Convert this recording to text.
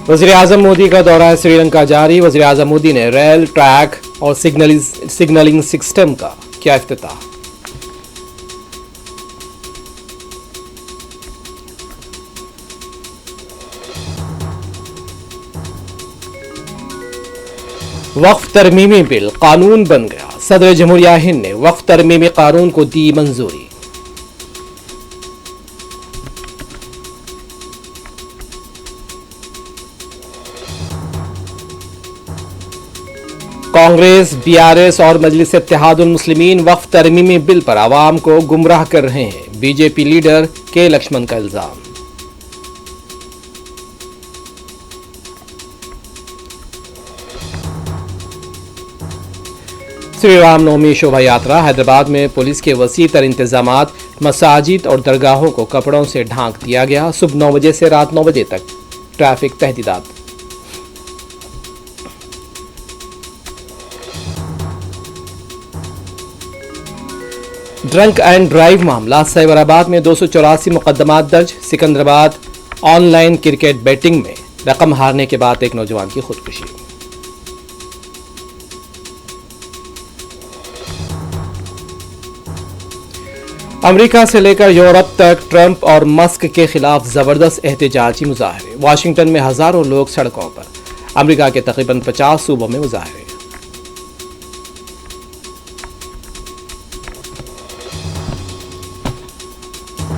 वज़ीर-ए-आज़म मोदी का दौरा श्रीलंका जारी। वज़ीर-ए-आज़म मोदी ने रेल, ट्रैक और सिग्नलिंग सिस्टम का किया इफ्तिताह। वक्फ तरमीमी बिल कानून बन गया। सदर जमहूरिया हिंद ने वक्फ तरमीमी कानून को दी मंजूरी। कांग्रेस, बीआरएस और मजलिस इत्तेहादुल मुस्लिमीन वक्फ तरमीमी बिल पर आवाम को गुमराह कर रहे हैं। बीजेपी लीडर के लक्ष्मण का इल्जाम। श्री रामनवमी शोभा यात्रा। हैदराबाद में पुलिस के वसी तर इंतजामात। मसाजिद और दरगाहों को कपड़ों से ढांक दिया गया। सुबह 9 बजे से रात 9 बजे तक ट्रैफिक तहदीदात। ड्रंक एंड ड्राइव मामला। साइबराबाद में 284 मुकदमात दर्ज। सिकंदराबाद ऑनलाइन क्रिकेट बैटिंग में रकम हारने के बाद एक नौजवान की खुदकुशी। अमेरिका से लेकर यूरोप तक ट्रंप और मस्क के खिलाफ जबरदस्त एहतजाजी मुजाहरे। वाशिंगटन में हजारों लोग सड़कों पर। अमेरिका के तकरीबन 50 सूबों में मुजाहरे।